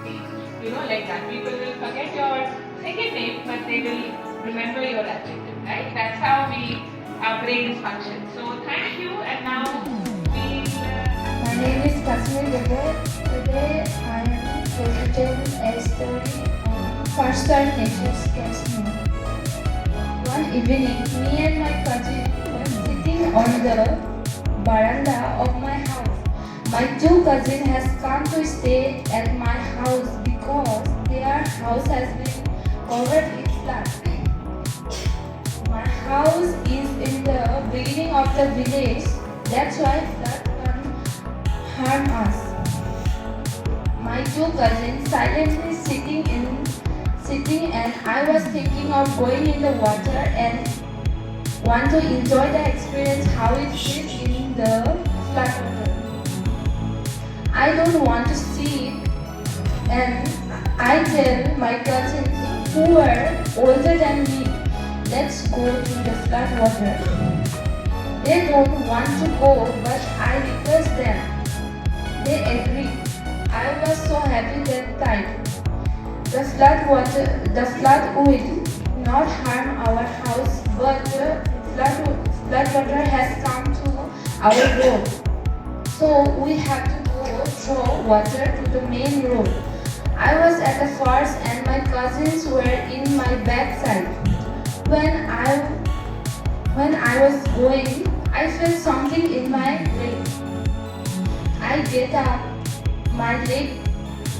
be, like that. People will forget your second name, but they will remember your adjective, right? That's how our brains function. So thank you, and now we. My name is Kasmi Debe. Today I am going to tell a story on first time nature sketch me. One evening, me and my cousin were sitting on the veranda of my house. My two cousins has come to stay at my house because their house has been covered with flood. My house is in the beginning of the village, that's why flood can't harm us. My two cousins silently sitting and I was thinking of going in the water and want to enjoy the experience how it feels in the flood water. I don't want to see it and I tell my cousins who are older than me, let's go to the flood water. They don't want to go but I request them. They agree. I was so happy that time. The flood will not harm our house, but the flood water has come to our road. So we have to go throw water to the main road. I was at the first and my cousins were in my backside. When I was going, I felt something in my leg. I get up my leg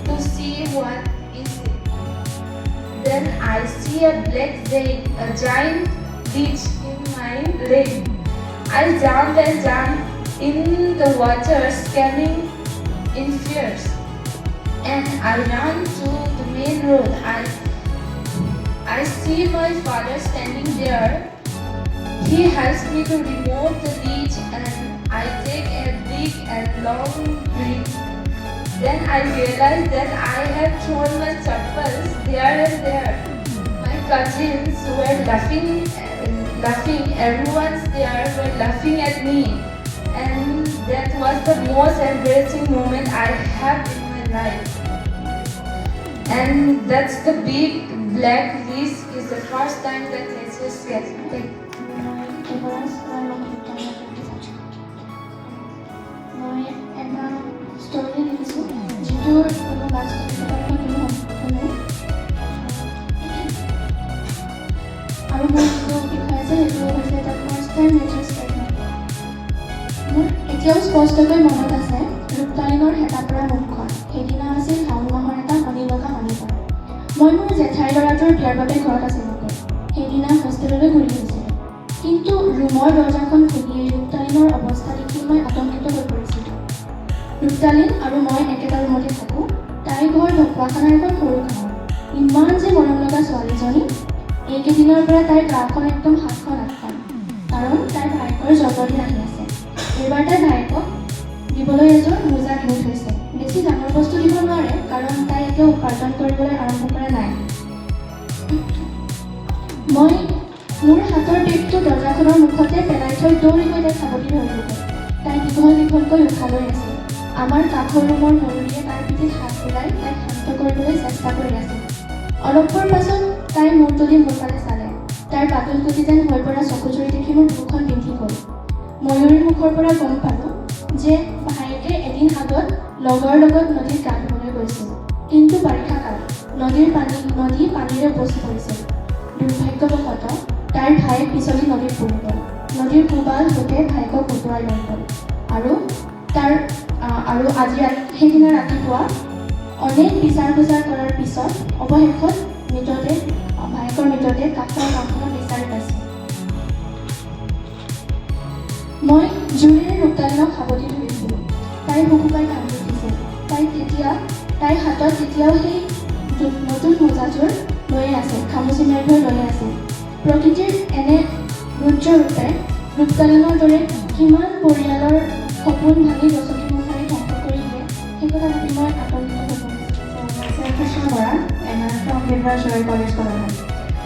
to see what is it. Then I see a black giant ditch in my leg. I jumped in the water, screaming in fears. And I ran to the main road. I see my father standing there. He helps me to remove the ditch and I take a big and long breath. Then I realize that I have thrown my chappals there and there. My cousins were laughing. Everyone's there were laughing at me. And that was the most embarrassing moment I have in my life. And that's the big black list is the first time that nature scares me. মই এটা story লিখিছোঁ যিটোৰ কোনো বাস্তৱিকতা কোনো নাই আৰু মোৰ যিটো বিষয় আছে সেইটো হৈছে এটা ফাৰ্ষ্ট টাইম নেচাৰ ষ্টেটমেণ্ট মোৰ এতিয়াও স্পষ্টকৈ মনত আছে ৰূপতালিঙৰ হেতা পৰা মুখখন সেইদিনা আছিল শাওণ মাহৰ এটা শনি লগা শনিবাৰ মই মোৰ জেঠাইৰ ল'ৰাটোৰ বিয়াৰ বাবে ঘৰত আছিলোঁ সেইদিনা হোষ্টেললৈ ঘূৰি গৈছিলোঁ কিন্তু ৰুমৰ দৰ্জাখন খুলিয়েই ৰূপতালিনৰ অৱস্থা দেখি মই আতংকিত হৈ পৰিছিলোঁ ৰূপতালিন আৰু মই একেটা ৰুমতে থাকোঁ তাইৰ ঘৰ ঢকুৱাখানাৰ এখন সৰু গাঁৱত ইমান যে মৰম লগা ছোৱালীজনী এইকেইদিনৰ পৰা তাইৰ গাঁওখন একদম হাতখন আঠখন কাৰণ তাইৰ ভায়েকৰ জন্মদিন আহি আছে এইবাৰ তাইৰ ভায়েকক দিবলৈ এযোৰ মোজা কিনি থৈছে বেছি ডাঙৰ বস্তু দিব নোৱাৰে কাৰণ তাই এতিয়াও উপাৰ্জন কৰিবলৈ আৰম্ভ কৰা নাই মই মোৰ হাতৰ বেগটো দৰ্জাখনৰ মুখতে পেলাই থৈ দৌৰি গৈ তাইক সাৱটি ধৰিলোঁ তাই দীঘলকৈ উশাহ লৈ আছিল আমাৰ কাষৰ ৰুমৰ মৰুৰীয়ে তাইৰ পিঠিত হাত পেলাই তাইক শান্ত কৰিবলৈ চেষ্টা কৰি আছিল অলপৰ পাছত তাই মূৰ তুলি মোৰ ফালে চালে তাইৰ পাতল কুটি যেন হৈ পৰা চকুজুৰি দেখি মোৰ বুকুখন পিন্ধি গ'ল ময়ূৰীৰ মুখৰ পৰা গম পালোঁ যে ভায়েকে এদিন আগত লগৰ লগত নদীত গা ধুবলৈ গৈছিল কিন্তু বাৰিষা কাল নদী পানীৰে উপচি পৰিছিল দুৰ্ভাগ্যবশতঃ তাইৰ ভায়েক পিছলি নদীত পৰি গ'ল নদীৰ কোবাল গোটেই ভায়েকক উটুৱাই লৈ গ'ল আৰু আজি সেইদিনা ৰাতিপুৱা অনেক বিচাৰ খোজাৰ কৰাৰ পিছত অৱশেষত ভায়েকৰ মৃতদেহ কাষৰ গাঁওখনত বিচাৰি পাইছিল মই জোৰেৰে ৰূপতালিনক সাৱটি ধৰিছিলোঁ তাই শুকুবাই কান্দি উঠিছিল তাইৰ হাতত তেতিয়াও সেই নতুন মোজাযোৰ লৈয়ে আছিল খামুচি মাৰি ধৰি লৈয়ে আছিল প্ৰকৃতিৰ এনে ৰুদ্ৰৰূপে ৰূপতালিনৰ দৰে কিমান পৰিয়ালৰ সপোন ভাঙি গছকি মুখাৰি ধ্বংস কৰি দিয়ে সেই কথা ভাবি মই আতংকিত হৈ পৰিছিলোঁ and I'm from Writingfor College, Colorado.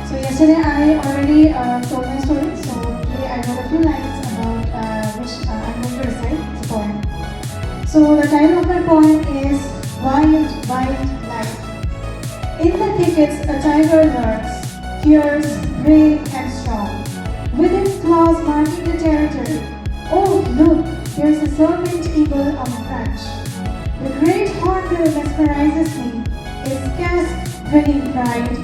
So yesterday I already told my story, so today I wrote a few lines about which I'm going to recite. It's a poem. So the title of my poem is Wild Life. it's a tiger lurks, fierce, brave, and strong, with its claws marking the territory. Oh, look, there's a serpent eagle on a branch. The great hornbill mesmerizes me, its casque grinning pride.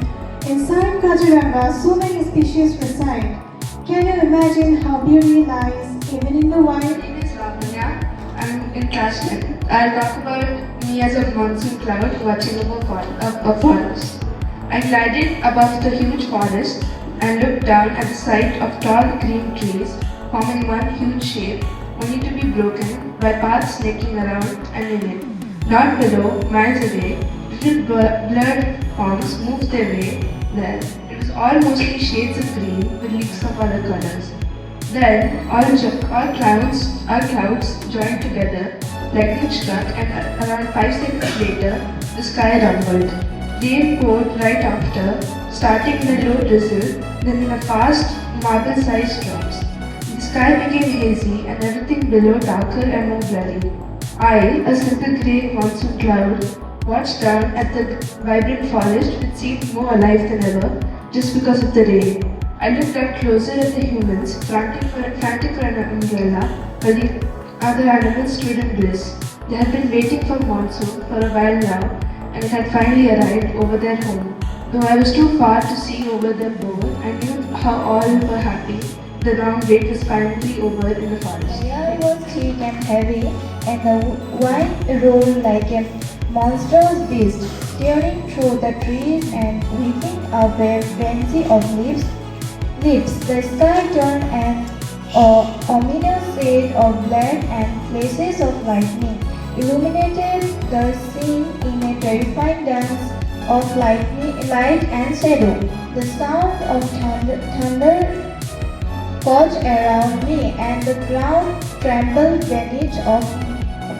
Inside Kaziranga, so many species reside. Can you imagine how beauty lies even in the wild? My name is Lavanya. I'm in class 10. I'll talk about me as a monsoon cloud watching over a forest. I glided above the huge forest and looked down at the sight of tall green trees forming one huge shape, only to be broken by paths snaking around and in it. Not below, miles away, little blurred forms moved their way there. It was all mostly shades of green with leaks of other colors. Then all clouds joined together, lightning struck, and around 5 seconds later, the sky rumbled. Rain poured right after, starting in a low drizzle, then in a fast, marble-sized drops. The sky became hazy, and everything below darker and more blurry. I, a simple grey monsoon cloud, watched down at the vibrant forest which seemed more alive than ever, just because of the rain. I looked up closer at the humans, frantic for an umbrella, while the other animals stood in bliss. They had been waiting for monsoon for a while now, and it had finally arrived over their home. Though I was too far to see over their bow, I knew how all were happy. The long wait was finally over in the forest. The air was thick and heavy, and the wind rolled like a monstrous beast, tearing through the trees and whipping up a frenzy of leaves. The sky turned an ominous shade of black, and flashes of lightning illuminated the scene in a terrifying dance of light and shadow. The sound of thunder caught around me, and the ground trembled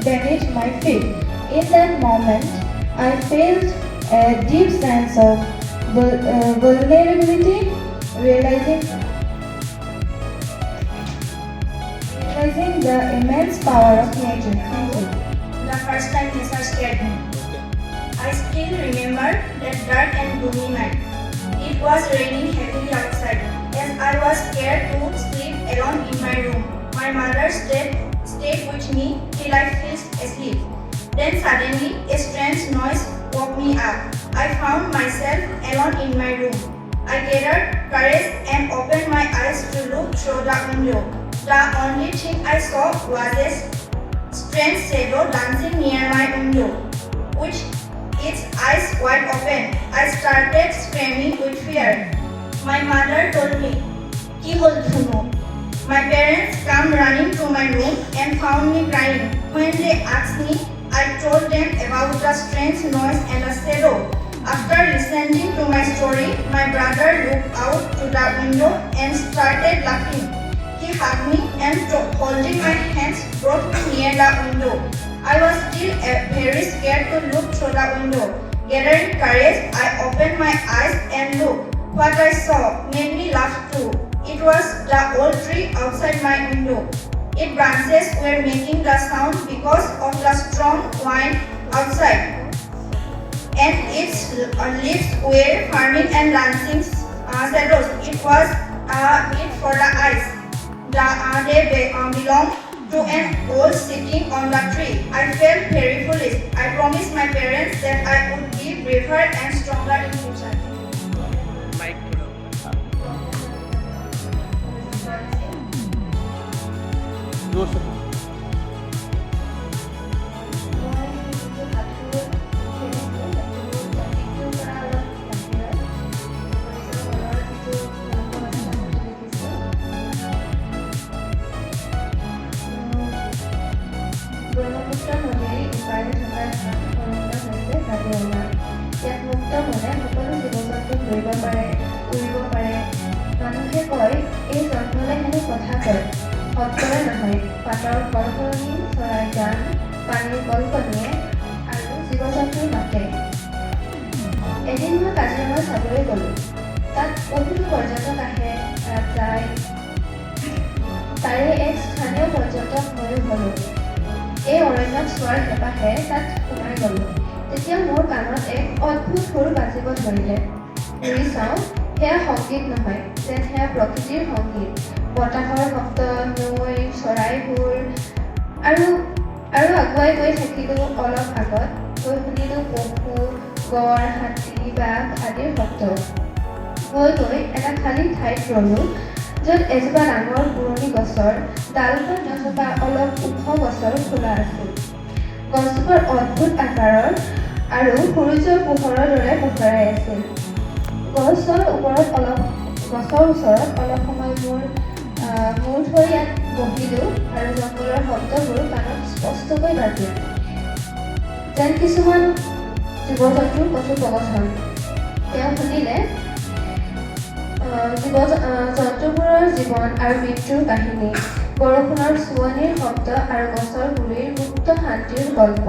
beneath my feet. In that moment, I felt a deep sense of vulnerability, realizing the immense power of nature. Thank you. The first time nature scared me. I still remember that dark and gloomy night. It was raining heavily outside. As I was scared to sleep alone in my room, my mother stayed with me till I fell asleep. Then suddenly, a strange noise woke me up. I found myself alone in my room. I gathered courage and opened my eyes to look through the window. The only thing I saw was a strange shadow dancing near my window, with its eyes wide open. I started screaming with fear. My mother told me, "Ki hol Dhuno?" My parents came running to my room and found me crying. When they asked me, I told them about the strange noise and the shadow. After listening to my story, my brother looked out to the window and started laughing. He hugged me and holding my hands brought me near the window. I was still very scared to look through the window. Gathering courage, I opened my eyes and looked. What I saw made me laugh too. It was the old tree outside my window. Its branches were making the sound because of the strong wind outside, and its leaves were forming and dancing shadows. It was it for the eyes. They belonged to an owl sitting on the tree. I felt very foolish. I promised my parents that I would be braver and stronger in future. Brahmaputra নদীৰ ইপাৰে থকা এখন অৰণ্য হৈছে কাজিৰঙা। ইয়াত মুক্ত মনে সকলো জীৱ-জন্তু ঘূৰিব পাৰে, উৰিব পাৰে। মানুহে কয়, এই জংঘলে হেনো কথা কয়। শব্দৰে নহয়, পাতৰ সলসলনি, চৰাইৰ গান, পানীৰ কলকলিয়ে আৰু জীৱ-জন্তুৰ মাতে। এদিন মই কাজিৰঙা চাবলৈ গ'লোঁ। তাত বহুতো পৰ্যটক আহে, তাত যায়। তাৰে এক স্থানীয় পৰ্যটক ময়ো হ'লোঁ। এই অৰণ্যত চোৱাৰ হেঁপাহে তাত সোমাই গ'লোঁ। তেতিয়া মোৰ কাণত এক অদ্ভুত সুৰ বাজিব ধৰিলে। ঘূৰি চাওঁ, সেয়া সংগীত নহয়, যেন সেয়া প্ৰকৃতিৰ সংগীত। বতাহৰ শব্দ, নৈ, চৰাইবোৰ আৰু আগুৱাই গৈ থাকিলোঁ অলপ আগত, গৈ শুনিলোঁ পহু, গড়, হাতী, বাঘ আদিৰ শব্দ। গৈ এটা খালী ঠাইত ৰ'লোঁ, য'ত এজোপা ডাঙৰ পুৰণি গছৰ ডালখন নথকা অলপ ওখ গছৰ খোলা আছিল। গছজোপাৰ অদ্ভুত আকাৰৰ আৰু সূৰ্যৰ পোহৰৰ দৰে পোহৰাই আছিল। গছৰ ওচৰত অলপ সময় মূৰ থৈ ইয়াত বহিলোঁ আৰু জংঘলৰ শব্দবোৰ কাণত স্পষ্টকৈ বাজিল, যেন কিছুমান জীৱ-জন্তুৰ কথোপকথন। তেওঁ শুনিলে জন্তুবোৰৰ জীৱন আৰু মৃত্যুৰ কাহিনী, বৰষুণৰ চুৱনিৰ শব্দ আৰু গছৰ গুৰিৰ মুক্ত শান্তিৰ গল্প।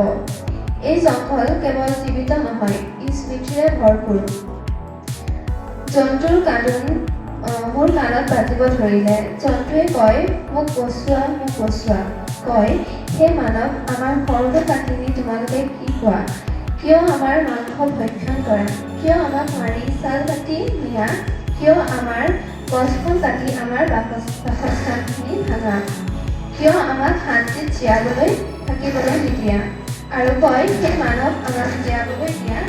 এই জংঘল কেৱল জীৱিত নহয়, ই স্মৃতিৰে ভৰপূৰ। জন্তুৰ কান্দোন মোৰ কাণত বাজিব ধৰিলে। জন্তুৱে কয়, মোক বচোৱা। কয়, হে মানৱ, আমাৰ সৰুটো কাটি নি তোমালোকে কি কোৱা? কিয় আমাৰ মাংস ভক্ষণ কৰা? কিয় আমাক মাৰি ছাল কাটি নিয়া? কিয় আমাৰ গছখন কাটি আমাৰ বাসস্থানখিনি ভাঙা? কিয় আমাক শান্তিত জীয়াবলৈ থাকিবলৈ নিদিয়া? আৰু কয়, হে মানৱ, আমাক জীয়াবলৈ দিয়া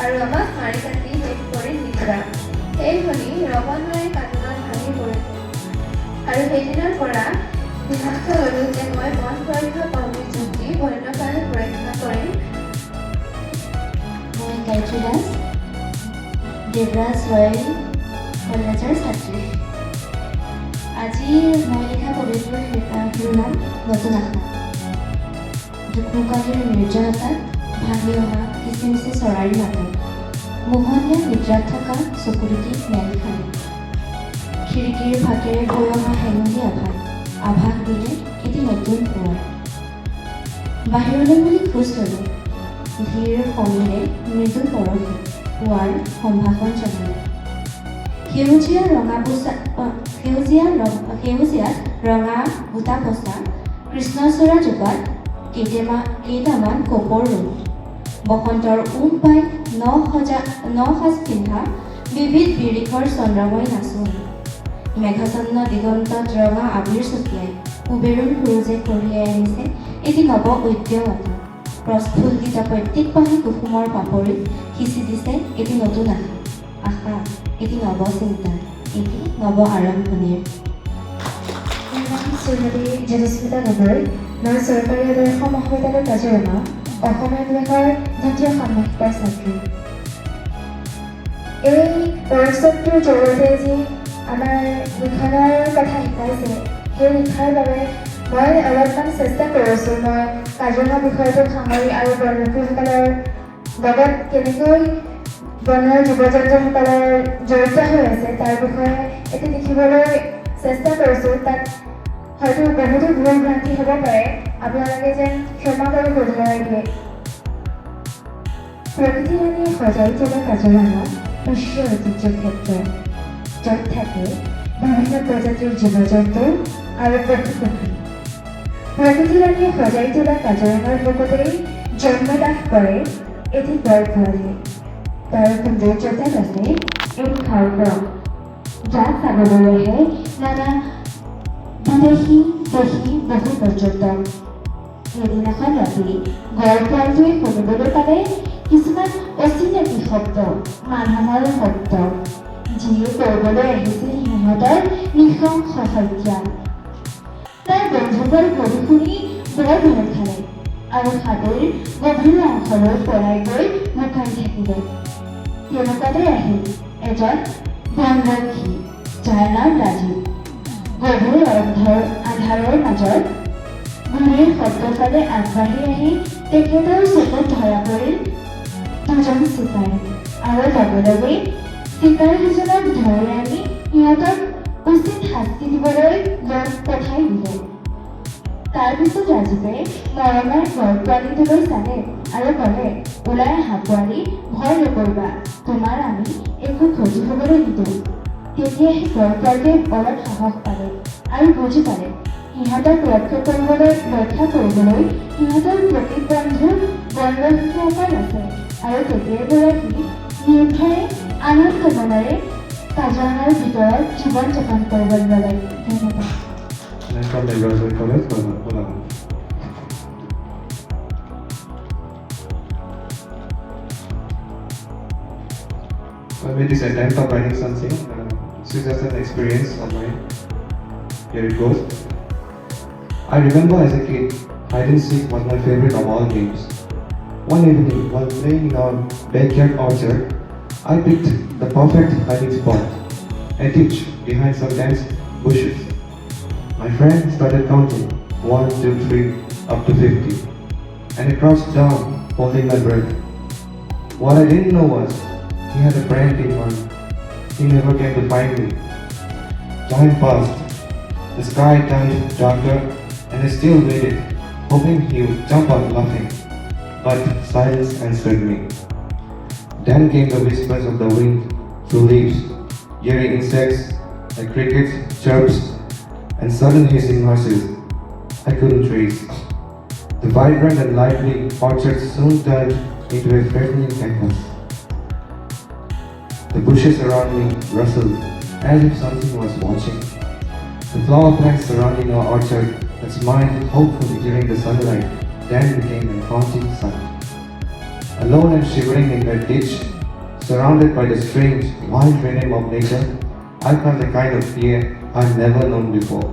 আৰু আমাক মাৰি কাটি শেষ কৰি নিদিবা। সেই শুনি ৰমণীয়ে কান্দোনত ভাঙি পৰিল আৰু সেইদিনাৰ পৰা সিদ্ধান্ত ল'লোঁ যে মই বন সুৰক্ষা কৰ্মী যুক্তি বন্যপ্ৰাণী সুৰক্ষা কৰিম। মই গায়ত্ৰী দাস, দেৱৰাজ ৰয়েল কলেজৰ ছাত্ৰী। আজি মই লিখা কবিতাৰ শিৰোনাম নতুন আশা। দুখমুকালিৰ নিৰ্জনতাত ভাঙি অহা কিচিমিচি চৰাইৰ মাতত মোহনীয়া নিদ্ৰাত থকা চকুদুটি মেল খালে। খিৰিকীৰ ফাকেৰে বৈ অহা হেঙুলী আভাস দিলে এটি নতুন পুৱাৰ। বাহিৰলৈ বুলি খোজ ল'লোঁ, ধীৰ সমীৰে মৃদু পৰশে পুৱাৰ সম্ভাষণ জনালে। সেউজীয়াত ৰঙা বুটা পচা কৃষ্ণচূড়া জোপাত কেইটামান কপৰ ৰুল। বসন্তৰ উম পাই ন সাজ পিন্ধা বিবিধ বিৰিখৰ চন্দ্ৰময় নাচনি। মেঘাচ্ছন্ন দিগন্তত ৰঙা আবিৰ ছটিয়াই উবেৰুণ সুৰুজে কঢ়িয়াই আনিছে এটি নৱ উদ্যমতা। প্ৰস্ফুল্লিত প্ৰত্যেক পাহি কুসুমৰ পাপৰিত সিঁচি দিছে এটি নতুন আশা, এটি নৱ চিন্তা, এটি নৱ আৰম্ভণিৰ। মোৰ নাম শ্ৰীমতী জ্যোতিস্মিতা গগৈ। মই চৰকাৰী আদৰ্শ মহাবিদ্যালয় কাজিৰঙা অসমীয়া বিভাগৰ দ্বিতীয় ষান্মাসিকৰ ছাত্ৰী। এই ৱৰ্কশ্বপটোৰ জৰিয়তে যি আমাৰ লিখনৰ কথা শিকাইছে, সেই লিখাৰ বাবে মই অলপমান চেষ্টা কৰিছোঁ। মই কাজিৰঙা বিষয়টোক সামৰি আৰু বন্যপ্ৰাণীসকলৰ লগত কেনেকৈ বনৰ জীৱ-জন্তুসকলৰ জড়িত হৈ আছে তাৰ বিষয়ে এটি লিখিবলৈ চেষ্টা কৰিছোঁ। তাত হয়তো বহুতো ভুল ভ্ৰান্তি হ'ব পাৰে, আপোনালোকে যেন ক্ষমা কৰি শুধৰাই দিয়ে। প্ৰকৃতিৰাণীয়ে সজাই তোলা কাজিৰঙা বিশ্ব ঐতিহ্য ক্ষেত্ৰ, য'ত থাকে বিভিন্ন প্ৰজাতিৰ জীৱ-জন্তু আৰু পশু-পক্ষী। প্ৰকৃতিৰাণীয়ে সজাই তোলা কাজিৰঙাৰ লগতেই জন্ম লাভ কৰে এটি গড় পোৱালি। তাৰ সৌন্দৰ্যতাত আছে এক খাদ্য, যাক চাবলৈ আহে নানা বিদেশী দেশী বহু পৰ্যটক। এদিনাখন ৰাতি গড় পোৱালিটোৱে শুনিবলৈ পালে কিছুমান অচিনাকি শব্দ, মানুহৰ শব্দ, যিয়ে কৰিবলৈ আহিছিল সিহঁতৰ নৃশংস হত্যা। তাই বন্ধুকৰ পঢ়ি শুনি বৰ ভয় খালে আৰু হাতীৰ গভীৰ অংশলৈ পলাই গৈ লুকাই থাকিলে। তেনেকুৱাতে আহিল এজন বনৰক্ষী, যাৰ নাম ৰাজীৱ। গভীৰ আন্ধাৰৰ মাজত গুলীৰ শব্দ ফালে আগবাঢ়ি আহি তেখেতৰ চকুত ধৰা পৰিল দুজন চিকাৰী আৰু লগে লগে চিকাৰীজনক ধৰি আনি সিহঁতক উচিত শাস্তি দিবলৈ ইয়াক পঠাই দিলে। তাৰপিছত ৰাজীৱে মৰমৰ গড় পোৱালিটোলৈ চালে আৰু ক'লে, ওলাই আহা পোৱালি, ভয় নকৰিবা, তোমাৰ আমি একো ক্ষতি হ'বলৈ নিদিওঁ। তেতিয়াহে গড় পোৱালিটোৱে অলপ সাহস পালে আৰু বুজি পালে ইহঁতক ৰক্ষা কৰিবলৈ ইহঁতৰ প্ৰতিবন্ধ বনৰক্ষীসকল আছে আৰু তেতিয়াৰ পৰা সি নিৰ্ভয়ে আনন্দ মনেৰে কাজিৰঙাৰ ভিতৰত জীৱন যাপন কৰিব ল'লে। ধন্যবাদ। I'm from the Writingfor College, Kolkata. Well, it is a time for writing something. This is just an experience of mine. Here it goes. I remember as a kid, hide and seek was my favorite of all games. One evening, while playing in our backyard orchard, I picked the perfect hiding spot, a ditch behind some dense bushes. My friend started counting 1, 2, 3, up to 50, and I crouched down, holding my breath. What I didn't know was he had a brand in mind. He never came to find me. Time passed. The sky turned darker, and I still waited, hoping he would jump out laughing. But silence answered me. Then came the whispers of the wind through leaves, eerie insects like crickets, chirps, and sudden hissing noises I couldn't trace. The vibrant and lively orchard soon turned into a threatening canvas. The bushes around me rustled as if something was watching. The flower plants surrounding our orchard that smiled hopefully during the sunlight then became a haunting sight. Alone and shivering in that ditch, surrounded by the strange, wild rhythm of nature, I felt a kind of fear I'd never known before.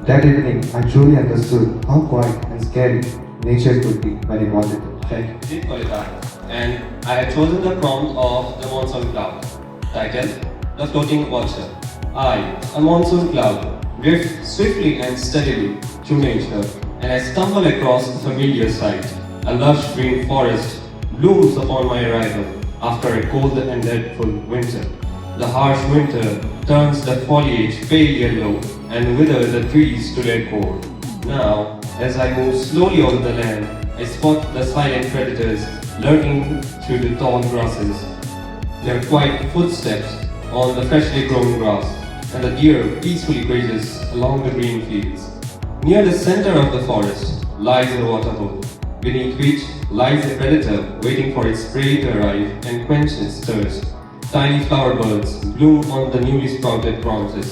That evening, I truly understood how quiet and scary nature could be when it wanted. Thank you. Did Kolkata, and I had chosen the prompt of the monsoon cloud, titled The Floating Watcher. I, a monsoon cloud, drift swiftly and steadily through nature, and I stumble across a familiar sight. A lush green forest blooms upon my arrival after a cold and dreadful winter. The harsh winter turns the foliage pale yellow and withers the trees to their core. Now, as I move slowly over the land, I spot the silent predators lurking through the tall grasses. Their quiet footsteps on the freshly grown grass, and the deer peacefully grazes along the green fields. Near the center of the forest lies a waterhole, beneath which lies a predator waiting for its prey to arrive and quench its thirst. Tiny flower birds bloom on the newly sprouted branches.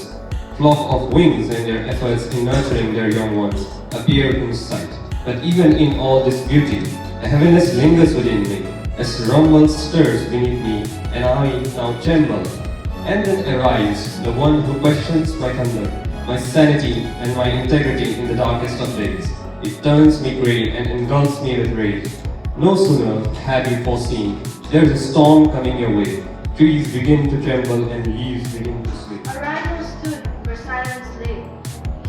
Flock of wings and their efforts in nurturing their young ones appear in sight. But even in all this beauty, a heaviness lingers within me, as rumble stirs beneath me, and I now tremble. And then arrives the one who questions my thunder, my sanity and my integrity in the darkest of days. It turns me grey and engulfs me with rage. No sooner had you foreseen, there is a storm coming your way. Trees begin to tremble and leaves begin to sway. A rhino stood where silence lay,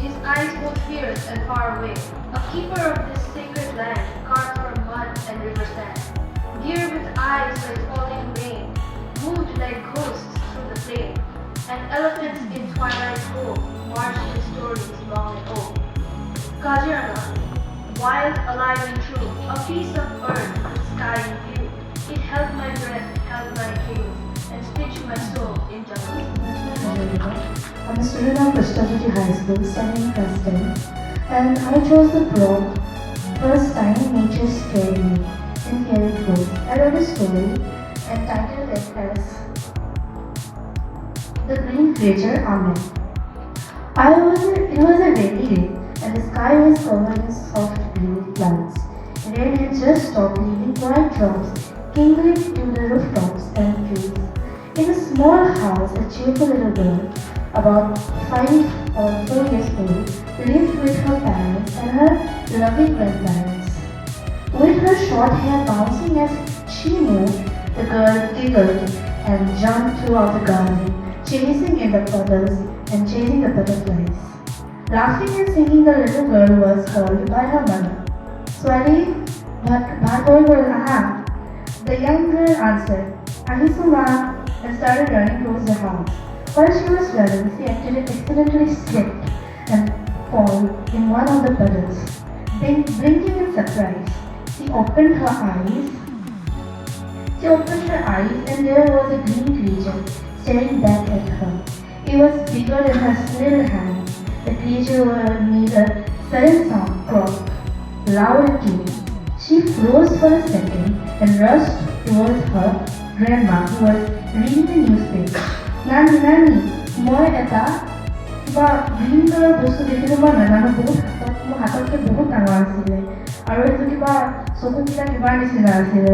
his eyes both fierce and far away. A keeper of this sacred land, carved from mud and river sand. Deer with eyes like falling rain, moved like ghosts through the plain. And elephants in twilight cold, marched his stories long and old. Kaziranga, wild, alive and true, a piece of earth with sky in view. It held my breath, held my gaze, and stitched my soul in jungle. I'm a student of Krishnagiri High School studying class 10, and I chose the prompt First Time Nature Scared Me. And here it goes. I wrote a story entitled it as The Green Creature Amen. It was a rainy day, and the sky was covered in soft blue clouds. Rain had just stopped, leaving white drops kindling to the rooftops and trees. In a small house, a cheerful little girl, about 5 or 4 years old, lived with her parents and her loving grandparents. With her short hair bouncing as she moved, the girl giggled and jumped throughout the garden, chasing in the puddles and chasing the butterflies. Laughing and singing, the little girl was called by her mother. Swati, bhat hoy bol raha? The young girl answered, Ahi Suma, and started running towards the house. While she was running, she accidentally slipped and fall in one of the puddles. Blinking in surprise, she opened her eyes and there was a green creature staring back at her. It was bigger than her little hand The creature made a sudden sound, crop, loud and clean. She froze for a second and rushed towards her grandma who was reading the newspaper. Nani, Nani, মই এটা কিবা green colour বস্তু দেখিলোঁ মই নাজানো বহুত হাতত মোৰ হাততকৈ বহুত ডাঙৰ আছিলে আৰু এইটো কিবা চকুকেইটা কিবা নিচিনা আছিলে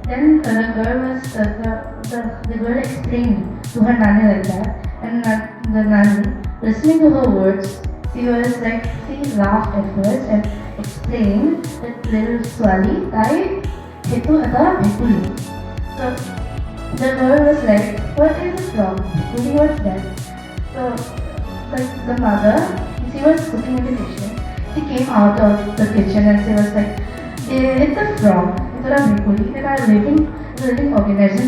then the girl explained to her nanny like that and the nanny listening to her words she laughed at first and explained that little Swali তাই সেইটো এটা ভেকুলী so the girl was like what is this from Vekuli what's that so like the mother, she was cooking in the kitchen. She came out of the kitchen and she was like, it's a frog. It's a vekuli. Like a living organism.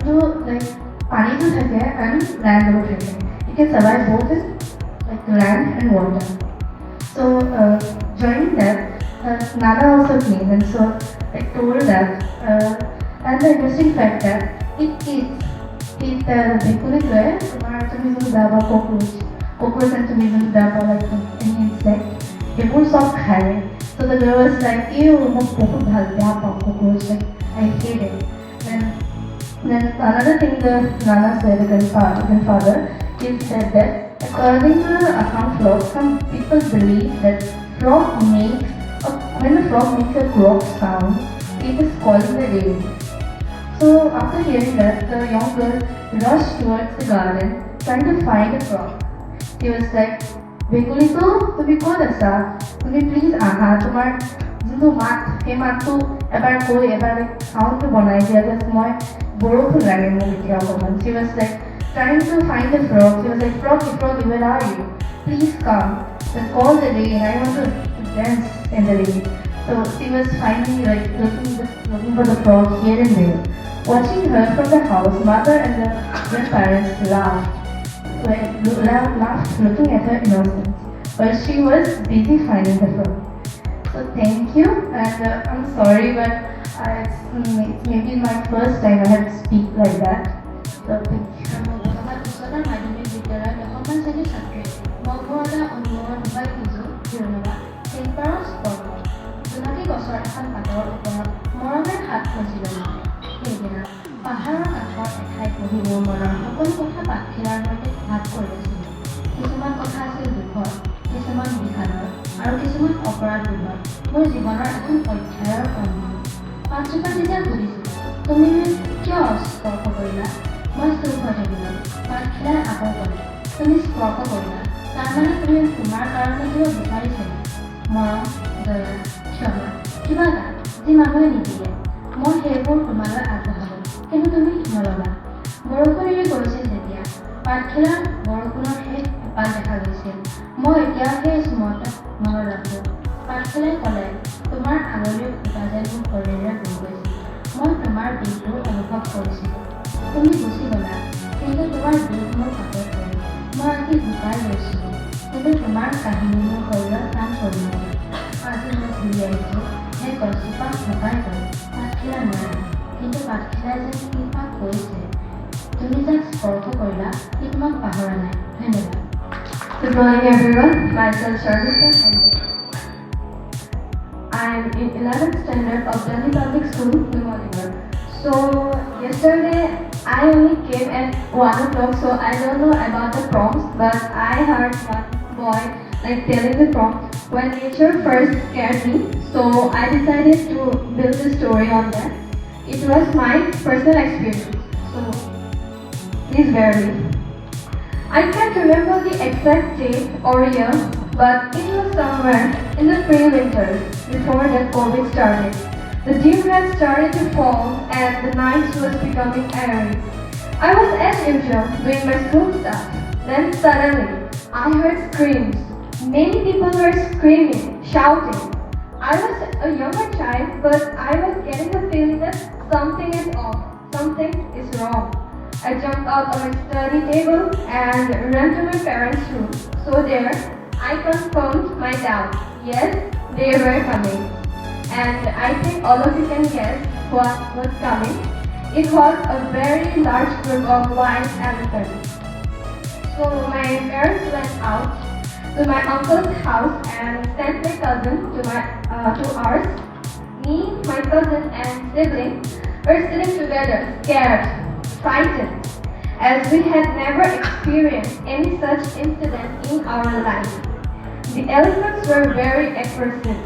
So like pani to thake and land over thake. It can survive both in like land and water. So joining that, Nana also came and so like told that and the interesting fact that it eats vekuli there. Cockroach and tomatoes that are like any insect. It was soft खाए. So the girl was like, ew, मैं बहुत भालते हैं cockroach. Like I hate it. Then another thing the Nana said, the grandfather, he said that according to the Assam folk, some people believe that when the frog makes a croak sound, it is calling the rain. So after hearing that, the young girl rushed towards the garden, trying to find a frog. He was like, Vekuli to, তুমি ক'ত আছা? তুমি please আহা, তোমাৰ যোনটো মাত, সেই মাতটো এবাৰ কৈ এবাৰ সাউণ্ডটো বনাই দিয়া যে মই বৰষুণ লাগে মোক এতিয়া অকণমান. She was like trying to find the frog. She was like, Froggy, where are you? Please come. Then call the rain. I want to dance in the rain. So she was finally like looking for the frog here and there. Watching her from the house, mother and the grandparents laughed looking at her innocence, but she was busy finding the frog. So thank you, and I'm sorry, but it's maybe my first time I have to speak like that. So thank you. পাহাৰৰ কাষত এঠাইত বহি মোৰ মনৰ সকলো কথা পাতখিলাৰ সৈতে ভাগ কৰিছিলোঁ কিছুমান কথা আছিল দুখৰ কিছুমান বিষাদৰ আৰু কিছুমান অপৰাধবোধৰ মোৰ জীৱনৰ এখন অধ্যায়ৰ অনুভৱ পাঠজোপা যেতিয়া সুধিছিল তুমি কিয় স্পৰ্শ কৰিলা মই চুপ হৈ থাকিলোঁ পাঠখিলাই আকৌ ক'লে তুমি স্পৰ্শ কৰিলা তাৰমানে তুমি তোমাৰ কাৰণে কিবা বিচাৰিছিলা মৰম দয়া ক্ষমা কিবা এটা যি মানুহে নিদিয়ে মই সেইবোৰ তোমালৈ আগবঢ়ালোঁ কিন্তু তুমি নল'লা বৰষুণ এৰি গৈছিল যেতিয়া পাঠখিলাৰ বৰষুণৰ শেষ এপাল দেখা গৈছিল মই এতিয়াও সেই স্মৃতি মনত ৰাখোঁ পাঠখিলাই ক'লে তোমাৰ আঙুলিৰ ফুটা যেন মোৰ শৰীৰেৰে বৈ গৈছিল মই তোমাৰ বিষবোৰ অনুভৱ কৰিছিলোঁ তুমি গুচি গ'লা কিন্তু তোমাৰ বিষ মোৰ কাপত পৰিল মই আজি জোকাই লৈছিলোঁ কিন্তু তোমাৰ কাহিনী মোৰ শৰীৰত টান কৰিলোঁ আজি মই ঘূৰি আহিছোঁ সেই গছজোপা শুকাই গ'ল পাঠখিলা নোৱাৰে কিন্তু পাঠখিলাই যেন কিবা কৰিছে তুমি যাক স্পৰ্শ কৰিলা সি তোমাক পাহৰা নাই ধন্যবাদ Good morning everyone, myself Sharmita Sunday. I am in 11th standard of Delhi Public School, Bimoligar. So yesterday I only came at 1 o'clock, so I don't know about the prompts, but I heard one boy telling the prompt when nature first scared me, so I decided to build a story on that. It was my personal experience, so please bear with me. I can't remember the exact date or year, but it was somewhere in the pre-winters before the COVID started. The dew had started to fall and the nights was becoming airy. I was as usual doing my school stuff. Then suddenly, I heard screams. Many people were screaming, shouting. I was a younger child, but I was getting the feeling that something is off, something is wrong. I jumped out of my study table and ran to my parents' room. So there, I confirmed my doubt. Yes, they were coming. And I think all of you can guess what was coming. It was a very large group of wild elephants. So my parents went out to my uncle's house and sent my cousin to ours. Me, my cousin, and sibling were sitting together, scared, frightened, as we had never experienced any such incident in our life. The elephants were very aggressive,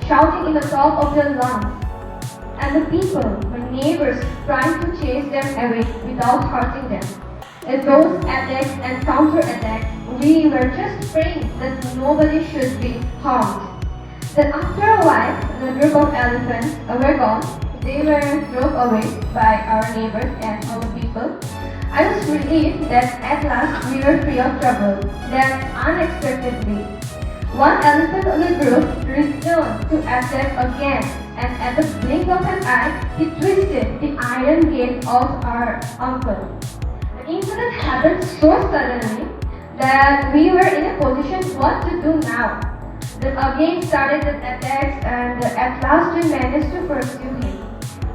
shouting in the top of their lungs, and the people, my neighbors, trying to chase them away without hurting them. In those attacks and counterattacks, we were just praying that nobody should be harmed. Then after a while, the group of elephants were gone. They were drove away by our neighbors and other people. I was relieved that at last we were free of trouble. Then unexpectedly, one elephant of the group returned to attack again, and at the blink of an eye, he twisted the iron gate of our uncle. The incident happened so suddenly that we were in a position what to do now. Then again started the attacks, and at last we managed to pursue him.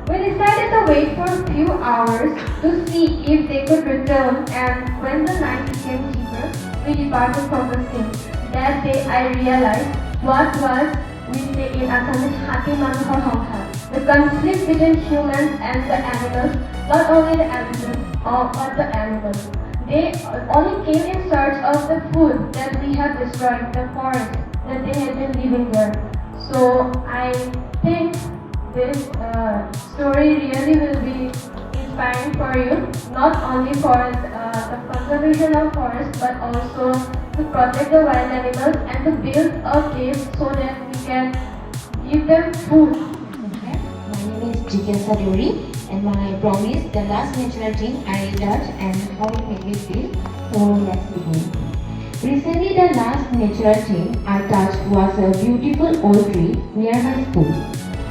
We decided to wait for a few hours to see if they could return, and when the night became deeper, we departed from the scene. That day I realized what was we say in Assamese Hati Manuhor Hongha, the conflict between humans and the animals, not only the animals, but the animals. They only came in search of the food that we have destroyed, the forest that they had been living there. So I think this story really will be inspiring for you, not only for the conservation of forests, but also to protect the wild animals and to build a cave so that we can give them food. My name is Jigyasa Dori, and my promise, the last natural thing I touched and how it made me feel. So let's begin. Recently, the last natural thing I touched was a beautiful old tree near my school.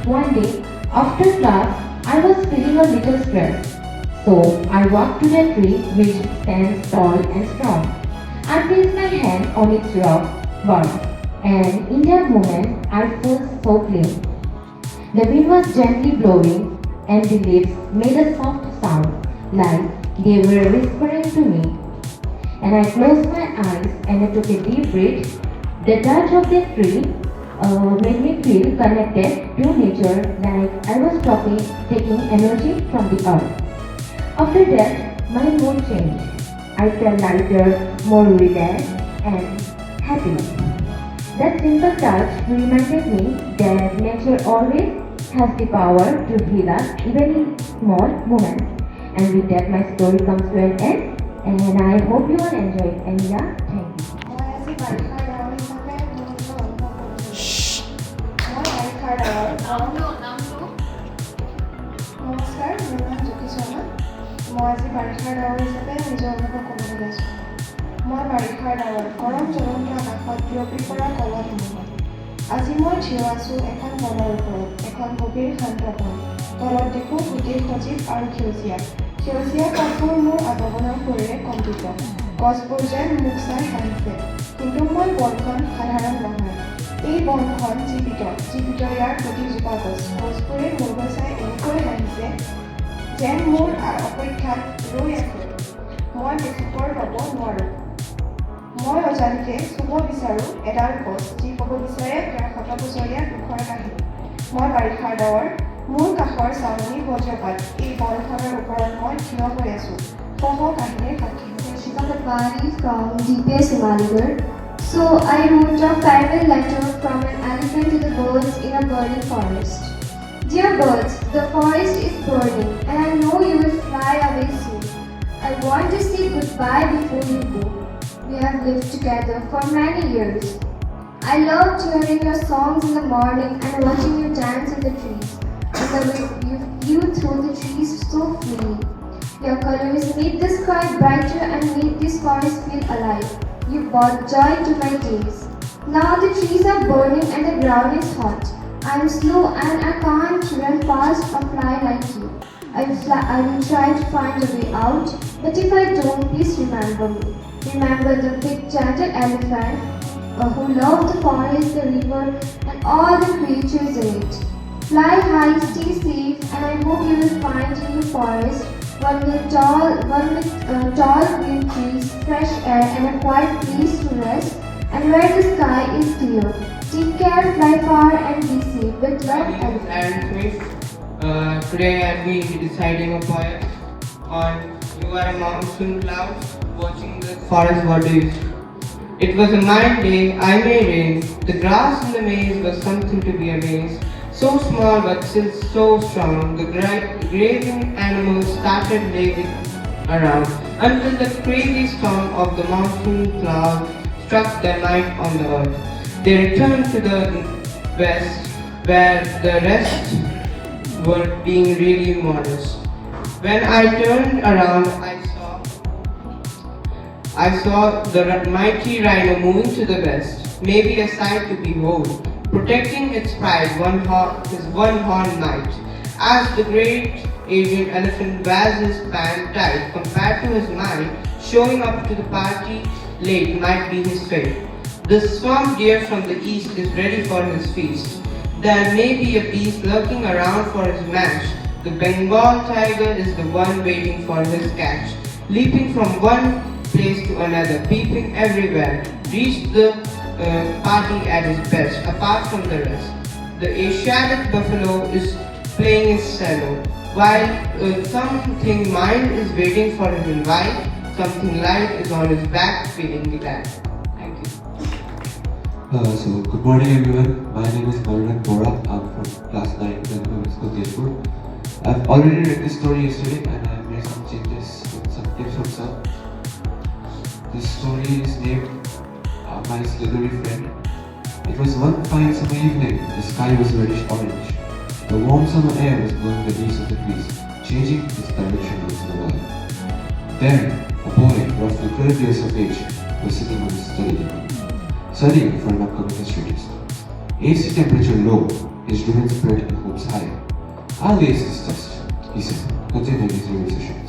One day, after class, I was feeling a little stressed. So I walked to the tree which stands tall and strong. I placed my hand on its rock bark, and in that moment, I felt so clean. The wind was gently blowing, and the leaves made a soft sound, like they were whispering to me. And I closed my eyes and I took a deep breath. The touch of the tree made me feel connected to nature, like I was taking energy from the earth. After that, my mood changed. I felt lighter, more relaxed, and happy. That simple touch reminded me that nature always has the power to heal us, even in small moments. And with that, my story comes to an end. And I hope you all enjoy it. And yeah, thank you. মই আজি বাৰিষাৰ ডাৱৰ হিচাপে মোৰ অনুভৱ কৰিছোঁ। মই বাৰিষাৰ ডাৱৰ নমস্কাৰ, মোৰ নাম জ্যোতি শৰ্মা। মই আজি বাৰিষাৰ ডাৱৰ হিচাপে নিজৰ অনুভৱ ক'বলৈ গৈছোঁ। মই বাৰিষাৰ ডাৱৰ গৰম জ্বলন্ত আকাশত বিয়পি পৰা কলহসমূহত। আজি মই থিয় আছোঁ এখন বনৰ ওপৰত, এখন গভীৰ শান্ত বন। তলত দেখোঁ গোটেই সজীৱ আৰু সেউজীয়া। সেউজীয়া পাতবোৰ মোৰ আগমনৰ সুৰেৰে কম্পিত। গছবোৰ যেন মোক চাই হাঁহিছে। কিন্তু মই বনখন সাধাৰণ নহয়। এই বনখন জীৱিত ইয়াৰ প্ৰতিজোপা গছবোৰে মোৰলৈ চাই এনেকৈ হাঁহিছে যেন মোৰ অপেক্ষাত ৰৈ আছে। মই বেছিকৈ ৰ'ব নোৱাৰোঁ। মই অজানিতে চুব বিচাৰোঁ এডাল গছ, যি ক'ব বিচাৰে তেওঁৰ 100 বছৰীয়া দুখৰ কাহিনী। মই বাৰিষাৰ ডাৱৰ, মোৰ কাষৰ চাৱনি বজ্ৰপাত, এই বনখনৰ ওপৰত মই থিয় হৈ আছোঁ। কাহিনীৰ সাক্ষী। Bari from GPS Himalayan. So I wrote a farewell letter from an elephant to the birds in a burning forest. Dear birds, the forest is burning and I know you will fly away soon. I want to say goodbye before you go. We have lived together for many years. I loved hearing your songs in the morning and watching you dance in the trees. And the way you flew through the trees so freely. Your colors made the sky brighter and made this forest feel alive. You brought joy to my days. Now the trees are burning and the ground is hot. I am slow and I can't run fast or fly like you. I will try to find a way out, but if I don't, please remember me. Remember the big gentle elephant who loved the forest, the river, and all the creatures in it. Fly high, stay safe, and I hope you will find a new forest, one with tall green trees, fresh air, and a quiet place to rest and where the sky is clear. Take care, fly far and be safe. With love, Alex. And Smith, today I'll be reciting a poem on You Are a Monsoon Cloud Watching the Forest Bodies. It was a mild day, I may rain. The grass in the maze was something to be amazed. So small but still so strong, the grazing animals started laying around until the crazy storm of the monsoon cloud struck their might on the earth. They returned to the west, where the rest were being really modest. When I turned around, I saw the mighty rhino moving to the west, maybe a sight to behold, protecting its pride, his one horn might. As the great Asian elephant wears his band tight, compared to his mind, showing up to the party late might be his fate. The swamp deer from the east is ready for his feast. There may be a beast lurking around for his match. The Bengal tiger is the one waiting for his catch, leaping from one place to another, peeping everywhere, reached the party at his best, apart from the rest. The Asiatic buffalo is playing his cello, while something mild is waiting for his invite, something light is on his back, feeling glad. Thank you. So, good morning everyone. My name is Writingfor. I'm from class 9 Writingfor School, Jaipur. I've already read this story yesterday and I've made some changes with some tips from sir. This story is named My Slithery Friend. It was one fine summer evening. The sky was reddish orange. The warm summer air was blowing the leaves of the trees, changing its direction once in a while. There, a boy, roughly 12 years of age, was sitting on his study table, studying for an upcoming history test. AC temperature low, his ribbon spread and hopes high. I'll ace this test, he said, continuing his revision.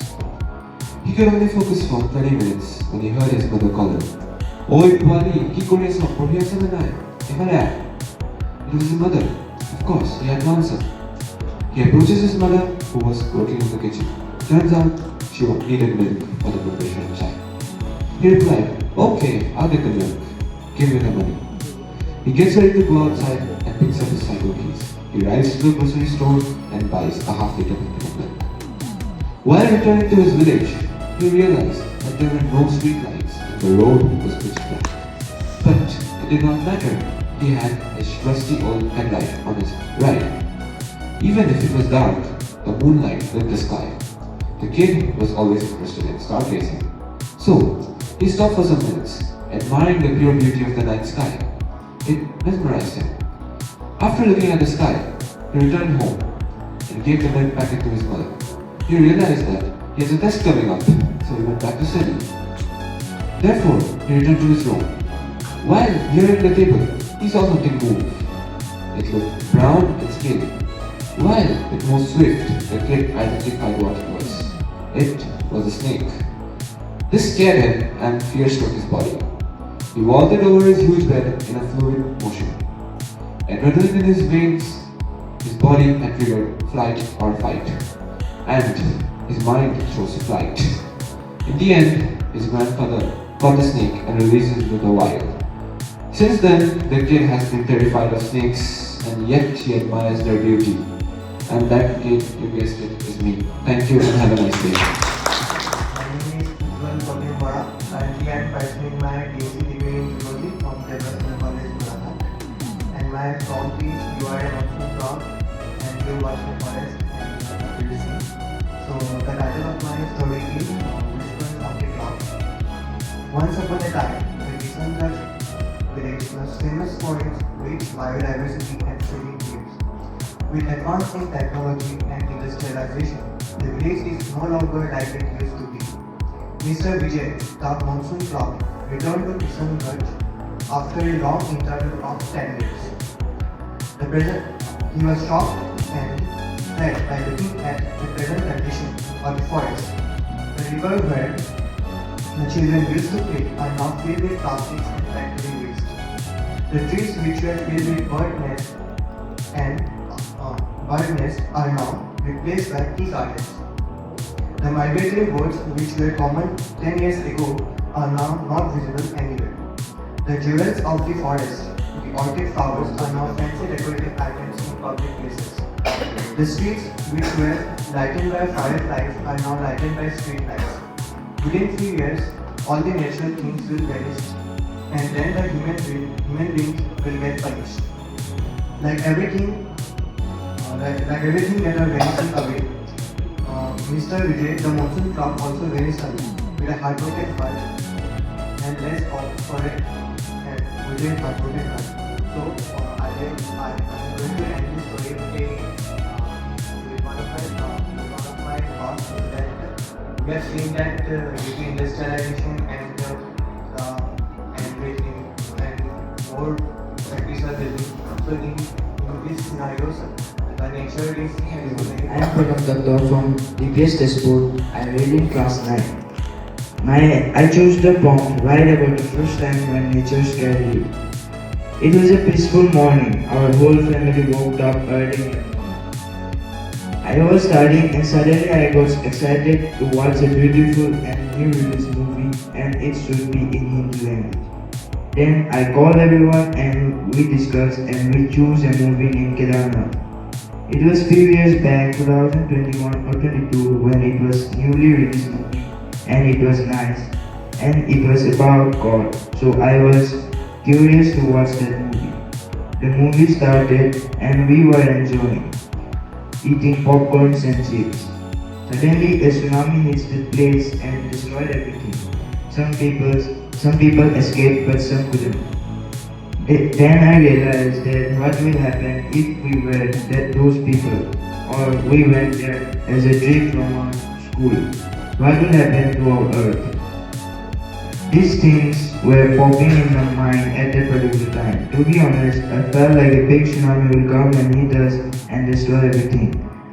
He could only focus for 20 minutes when he heard his mother call him. Oi, Twali, ki kore sa? Purhiya sa nanay. It was his mother. Of course, he had to answer. He approaches his mother, who was working in the kitchen. Turns out, she needed milk for the preparation of chai. He replied, okay, I'll get the milk. Give me the money. He gets ready to go outside and picks up his cycle keys. He rides to the grocery store and buys a half-liter packet of milk. While returning to his village, he realized that there were no street lights and the road was pitch black. But it did not matter. He had a rusty old headlight on his right. Even if it was dark, the moonlight lit the sky. The kid was always interested in stargazing. So, he stopped for some minutes, admiring the pure beauty of the night sky. It mesmerized him. After looking at the sky, he returned home and gave the milk packet to his mother. He realized that he has a test coming up, so he went back to study. Therefore, he returned to his room. While nearing the table, he saw something move. It looked brown and scaly. While it moved swift, the kid identified what it was. It was a snake. This scared him and fear struck his body. He vaulted over his huge bed in a fluid motion. Adrenaline in his veins, his body had triggered flight or fight, and his mind chose flight. In the end, his grandfather caught the snake and released it into the wild. Since then, the kid has been terrified of snakes, and yet he admires their beauty. And that kid, you guessed it, is me. Thank you and have a nice day. My name is Writingfor. Currently I am pursuing my PhD degree in Zoology from the Western College, Kolkata. And my prompt is You Are a Monsoon Cloud and You Watch the Forest and You Will See. So the title of my story is Whispers of the Cloud. Once upon a time, the Kishangarh village was famous for its rich biodiversity and scenic views. With advancing technology and industrialization, the village is no longer like it used to be. Mr. Vijay, the monsoon cloud, returned to Kishangarh after a long interval of 10 years. He was shocked and fled by looking at the present condition of the forest. The river where the children used to play are now filled with plastics and factory waste. The trees which were filled with bird nests are now replaced by tea gardens. The migratory birds which were common 10 years ago are now not visible anywhere. The jewels of the forest, the orchid flowers, are now fancy decorative items in public places. The streets, which were lightened by fireflies, are now lightened by street lights. Within 3 years, all the natural things will vanish, and then the human beings will get punished. Like everything, that are vanishing away, Mr. Vijay, the monsoon cloud, also vanished away with a heartbroken heart, and less for it, and Vijay's heartbroken heart. So I'm going to end this story with one of my thoughts is that we have seen that due to industrialization and more factories are building. So in these scenarios, the nature is I am Pranam Datta from DPS Tezpur. I read in class 9. I chose the poem Write about the first time when nature scared you. It was a peaceful morning. Our whole family woke up early in the morning. I was studying and suddenly I got excited to watch a beautiful and new release movie, and it should be in Hindi language. Then I called everyone and we discussed and we chose a movie named Kedarnath. It was few years back, 2021 or 22, when it was newly released movie, and it was nice, and it was about God. So I was curious to watch that movie. The movie started and we were enjoying, eating popcorns and chips. Suddenly a tsunami hits the place and destroyed everything. Some people escaped, but some couldn't. Then I realized that what will happen if we were those people, or we went there as a trip from our school. What will happen to our earth? These things were popping in my mind at that particular time. To be honest, I felt like a big tsunami will come and hit us and destroy everything.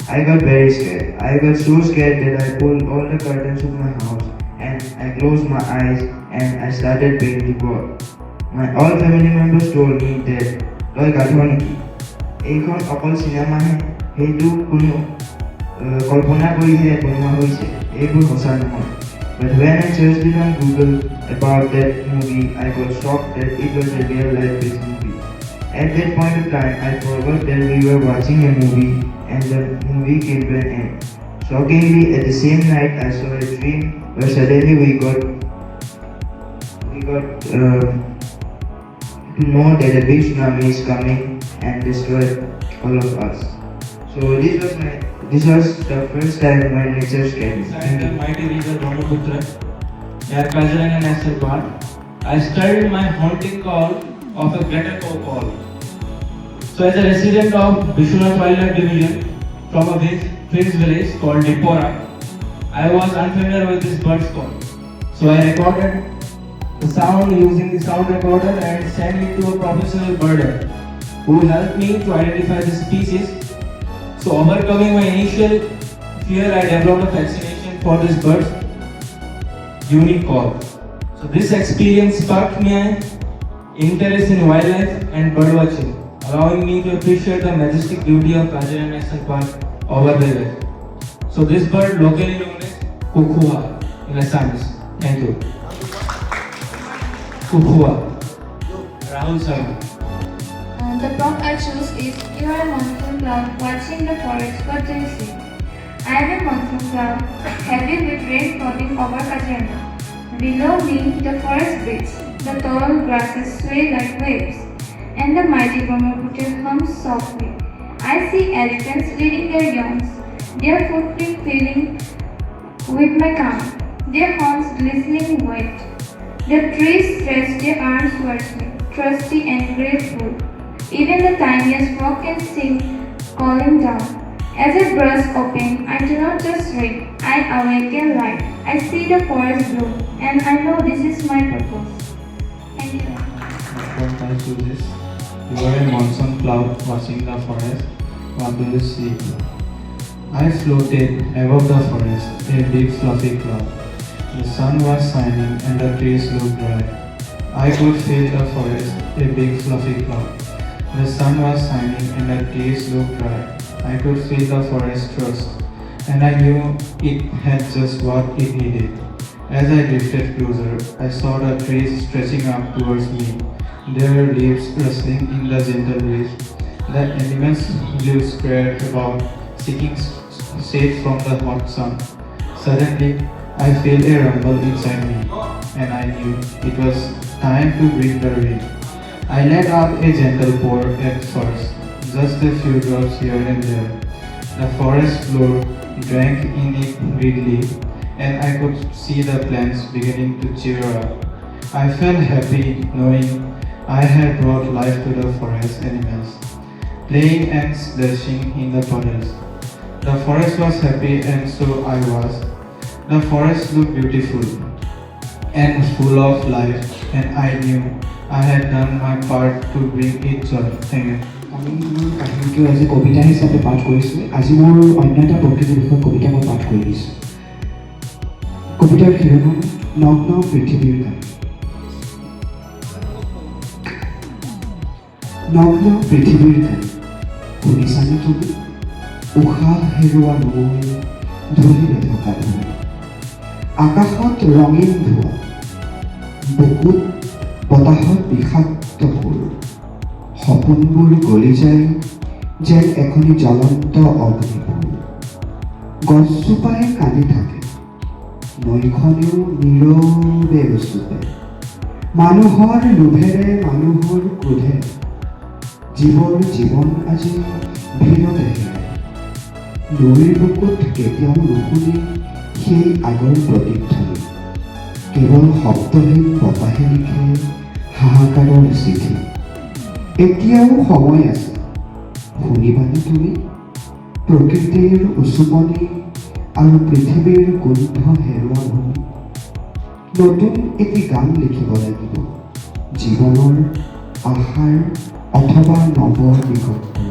I got very scared. I got so scared that I pulled all the curtains of my house and I closed my eyes and I started praying to God. My all family members told me that তই গাধ নেকি এইখন অকল cinema হে সেইটো কোনো কল্পনা কৰিহে বনোৱা হৈছে এইবোৰ সঁচা নহয়. But when I searched it on Google about that movie, I got shocked that it was a real life based movie. At that point of time, I forgot that we were watching a movie and the movie came to an end. Shockingly, at the same night, I saw a dream where suddenly we got to know that a big tsunami is coming and destroy all of us. So this was the first time when nature scared me. Beside the mighty river Brahmaputra, near Kaziranga National Park, I started my haunting call of a greater call. So as a resident of Vishwanath Wildlife Division from a Finns village called Dipora, I was unfamiliar with this bird's call. So I recorded the sound using the sound recorder and sent it to a professional birder who helped me to identify the species. So overcoming my initial fear, I developed a fascination for this bird's unique call. So this experience sparked my interest in wildlife and birdwatching, allowing me to appreciate the majestic beauty of Kaziranga National Park over the river. So this bird locally known as Kukua in Assamese. Thank you. Kukua. Rahul Sharma. The prompt I choose is you are a monsoon cloud watching the forest. What do you see? I am a monsoon cloud heavy with rain falling over Kaziranga. Below me, the forest breathes. The tall grasses sway like waves, and the mighty Brahmaputra hums softly. I see elephants leading their yawns, their footprints filling with my calm, their horns glistening wet. The trees stretch their arms towards me, trusty and grateful. Even the tiniest frog can sing, calling down. As I burst open, I do not just read, I awaken light. I see the forest bloom, and I know this is my purpose. Thank you. I choose this. You are a monsoon cloud watching the forest. What do you see? I floated above the forest, a big fluffy cloud. The sun was shining and the trees looked dry. I could feel the forest, a big fluffy cloud. The sun was shining and the trees looked dry. I could feel the forest trust, and I knew it had just what it needed. As I drifted closer, I saw the trees stretching up towards me, their leaves rustling in the gentle breeze. The animals blew square about, seeking shade from the hot sun. Suddenly, I felt a rumble inside me, and I knew it was time to bring the rain. I let out a gentle pour at first, just a few drops here and there. The forest floor drank in it greedily, and I could see the plants beginning to cheer up. I felt happy knowing I had brought life to the forest animals, playing and splashing in the puddles. The forest was happy, and so I was. The forest looked beautiful and full of life, and I knew I had done my part to bring it joy. Thank you. আমি মোৰ কাহিনীটো আজি কবিতা হিচাপে পাঠ কৰিছোঁ। আজি মোৰ অন্য এটা প্ৰকৃতিৰ বিষয়ে কবিতা মই পাঠ কৰি দিছোঁ। কবিতাৰ শিৰোনাম নগ্ন পৃথিৱীৰ গান। নগ্ন পৃথিৱীৰ গান শুনিছানে তুমি? উশাহ হেৰুৱা নৈ, ধূলিৰে ঢকা ধুই, আকাশত ৰঙীন ধোঁৱা, বুকুত বতাহত বিষাক্ত সুৰ, সপোনবোৰ গলি যায় যেন এখনি জ্বলন্ত অগ্নিপুৰ। গছজোপাই কান্দি থাকে, নৈখনেও নীৰৱে উচুপে, মানুহৰ লোভেৰে মানুহৰ ক্ৰোধে জীৱৰ জীৱন আজি ভিৰতে হেৰাই। নৈৰ বুকুত কেতিয়াও নুশুনি সেই আগৰ প্ৰতিধ্বনি, কেৱল শব্দহীন বতাহে লিখে হাহাকাৰৰ চিঠি। এতিয়াও সময় আছে, শুনিবানে তুমি? প্ৰকৃতিৰ উচুপনি আৰু পৃথিৱীৰ গোন্ধ হেৰুৱা ভূমি। নতুন এটি গান লিখিব লাগিব, জীৱনৰ আশাৰ অথবা নৱ নিগন্তৰ।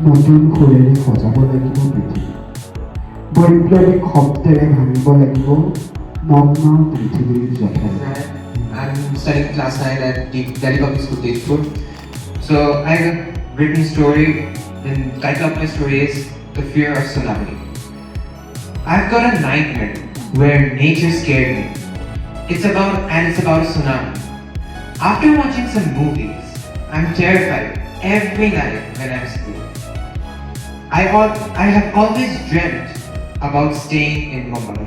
নতুন সুৰেৰে সজাব লাগিব পৃথিৱী, বৈপ্লৱিক শব্দেৰে ভাঙিব লাগিব নগ্ন পৃথিৱীৰ জঠৰ। I'm studying class 9 at Delhi Public School, Tejpur. So I have written a story, and the title of my story is The Fear of Tsunami. I've got a nightmare where nature scared me. It's about a tsunami. After watching some movies, I'm terrified every night when I'm asleep. I have always dreamt about staying in Mumbai.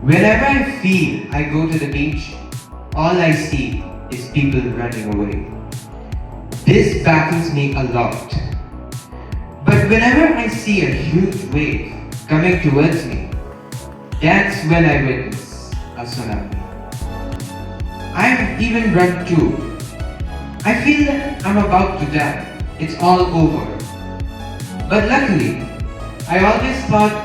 Whenever I feel I go to the beach, all I see is people running away. This baffles me a lot. But whenever I see a huge wave coming towards me, that's when I witness a tsunami. I've even run too. I feel that I'm about to die. It's all over. But luckily, I always thought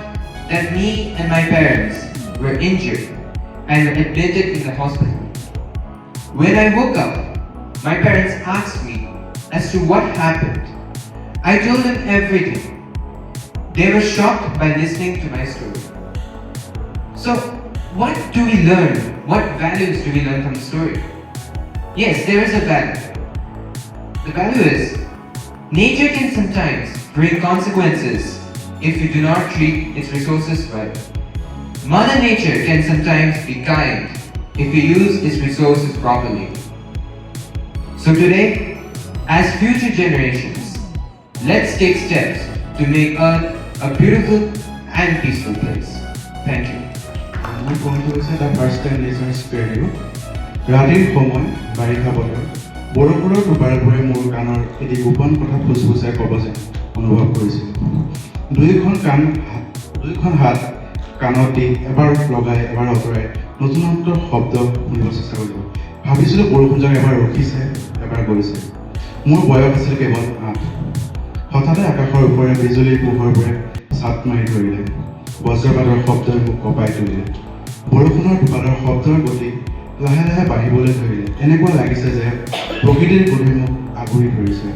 that me and my parents were injured and were admitted in the hospital. When I woke up, my parents asked me as to what happened. I told them everything. They were shocked by listening to my story. So, what do we learn? What values do we learn from the story? Yes, there is a value. The value is, nature can sometimes bring consequences if you do not treat its resources well. Mother Nature can sometimes be kind if you use its resources properly. So today, as future generations, let's take steps to make Earth a beautiful and peaceful place. Thank you. মোৰ কণ্ঠ হৈছে the first time লিজনাৰ্ছ radio'. ৰাতিৰ সময়, বাৰিষা বতৰ, বৰষুণৰ টোপালবোৰে মোৰ কাণৰ এটি গোপন কথা ফুচফুচাই ক'ব যেন অনুভৱ কৰিছিল। দুইখন হাত কাণত দি এবাৰ লগাই এবাৰ আঁতৰাই নতুনত্ব শব্দ শুনিব চেষ্টা কৰিলোঁ। ভাবিছিলোঁ বৰষুণজাক এবাৰ ৰখিছে, এবাৰ গৈছে। মোৰ বয়স আছিল কেৱল 8। হঠাতে আকাশৰ ওপৰে বিজুলীৰ পোহৰবোৰে চাপ মাৰি ধৰিলে, বজ্ৰপাতৰ শব্দই মোক কঁপাই তুলিলে। বৰষুণৰ টোপালৰ শব্দৰ গতি লাহে লাহে বাঢ়িবলৈ ধৰিলে। এনেকুৱা লাগিছে যে প্ৰকৃতিৰ কোধে মোক আগুৰি ধৰিছে।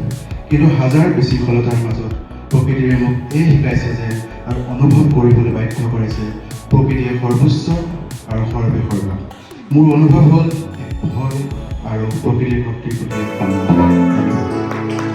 কিন্তু হাজাৰ বিশৃংখলতাৰ মাজত প্ৰকৃতিয়ে মোক এই শিকাইছে যে আৰু অনুভৱ কৰিবলৈ বাধ্য কৰিছে প্ৰকৃতিয়ে সৰ্বোচ্চ আৰু সৰ্বে সৰ্বা। মোৰ অনুভৱ হ'ল ভয় আৰু প্ৰকৃতিৰ শক্তিৰ প্ৰতি সন্মান।